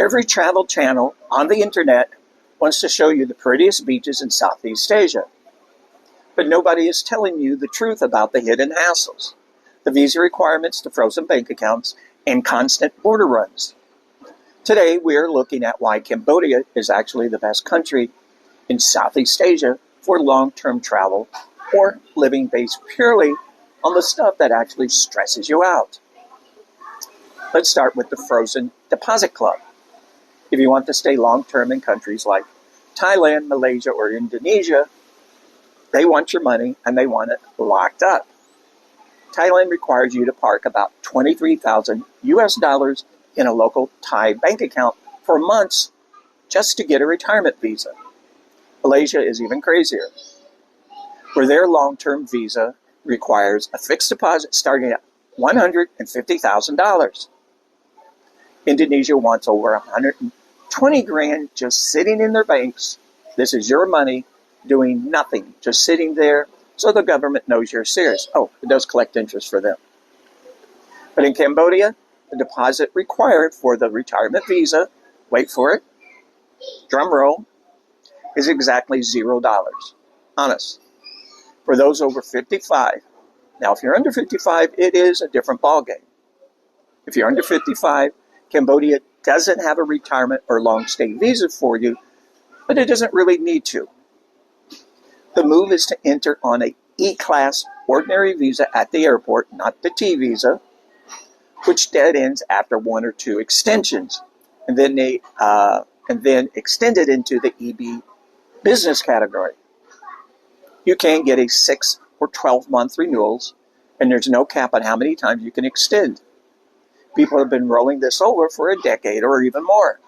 Every travel channel on the internet wants to show you the prettiest beaches in Southeast Asia. But nobody is telling you the truth about the hidden hassles, the visa requirements, the frozen bank accounts, and constant border runs. Today, we are looking at why Cambodia is actually the best country in Southeast Asia for long-term travel or living based purely on the stuff that actually stresses you out. Let's start with the Frozen Deposit Club. If you want to stay long-term in countries like Thailand, Malaysia, or Indonesia, they want your money and they want it locked up. Thailand requires you to park about 23,000 US dollars in a local Thai bank account for months just to get a retirement visa. Malaysia is even crazier, where their long-term visa requires a fixed deposit starting at $150,000. Indonesia wants over 120 grand just sitting in their banks. This is your money doing nothing, just sitting there, so the government knows you're serious. Oh, it does collect interest for them. But in Cambodia, the deposit required for the retirement visa, wait for it, drum roll, is exactly $0. Honest. For those over 55. Now, if you're under 55, it is a different ballgame. If you're under 55, Cambodia doesn't have a retirement or long-stay visa for you, but it doesn't really need to. The move is to enter on a E-class ordinary visa at the airport, not the T visa, which dead ends after one or two extensions, and then extended into the EB business category. You can get a 6 or 12-month renewals, and there's no cap on how many times you can extend. People have been rolling this over for a decade or even more.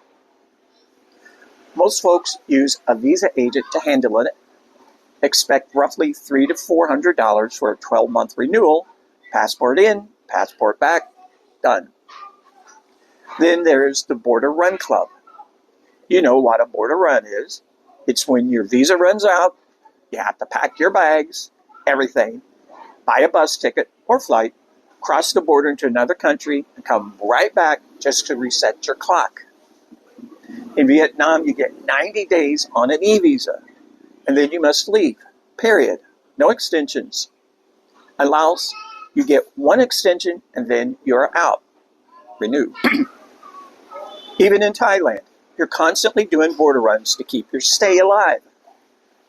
Most folks use a visa agent to handle it. Expect roughly $300 to $400 for a 12-month renewal. Passport in, passport back, done. Then there's the Border Run Club. You know what a border run is. It's when your visa runs out, you have to pack your bags, everything, buy a bus ticket or flight, cross the border into another country, and come right back just to reset your clock. In Vietnam, you get 90 days on an e-visa, and then you must leave, period. No extensions. In Laos, you get one extension, and then you're out. Renew. Even in Thailand, you're constantly doing border runs to keep your stay alive.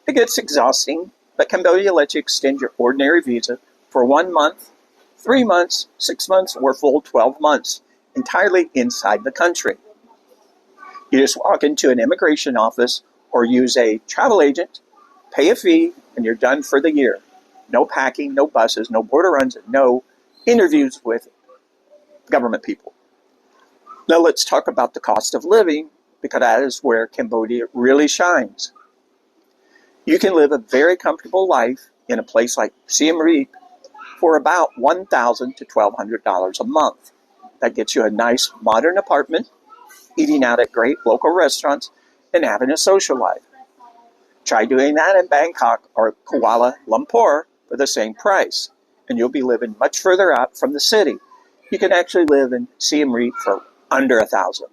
It gets exhausting, but Cambodia lets you extend your ordinary visa for 1 month, 3 months, 6 months, or full 12 months, entirely inside the country. You just walk into an immigration office or use a travel agent, pay a fee, and you're done for the year. No packing, no buses, no border runs, and no interviews with government people. Now let's talk about the cost of living, because that is where Cambodia really shines. You can live a very comfortable life in a place like Siem Reap for about $1,000 to $1,200 a month. That gets you a nice modern apartment, eating out at great local restaurants, and having a social life. Try doing that in Bangkok or Kuala Lumpur for the same price, and you'll be living much further out from the city. You can actually live in Siem Reap for under $1,000.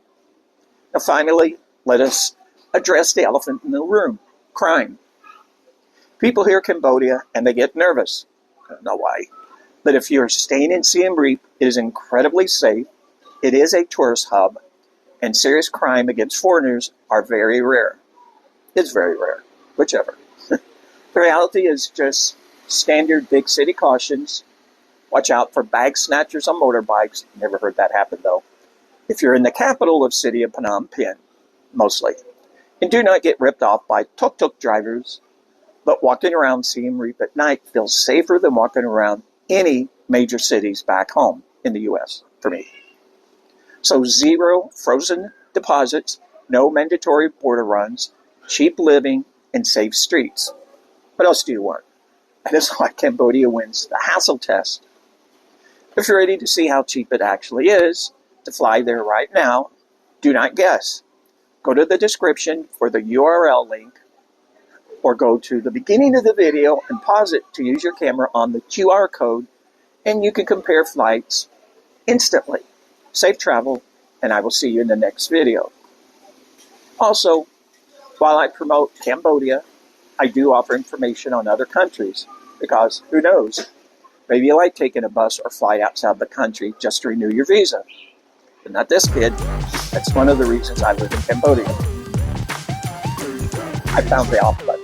Now finally, let us address the elephant in the room, crime. People hear Cambodia and they get nervous. I don't know why. But if you're staying in Siem Reap, it is incredibly safe. It is a tourist hub, and serious crime against foreigners are very rare. It's very rare, whichever. The reality is just standard big city cautions. Watch out for bag snatchers on motorbikes. Never heard that happen, though. If you're in the capital of city of Phnom Penh, mostly. And do not get ripped off by tuk-tuk drivers. But walking around Siem Reap at night feels safer than walking around any major cities back home in the U.S. for me. So 0 frozen deposits, no mandatory border runs, cheap living, and safe streets. What else do you want? That is why Cambodia wins the hassle test. If you're ready to see how cheap it actually is to fly there right now, do not guess. Go to the description for the URL link, or go to the beginning of the video and pause it to use your camera on the QR code, and you can compare flights instantly. Safe travel, and I will see you in the next video. Also, while I promote Cambodia, I do offer information on other countries because who knows, maybe you like taking a bus or flight outside the country just to renew your visa. But not this kid. That's one of the reasons I live in Cambodia. I found the off button.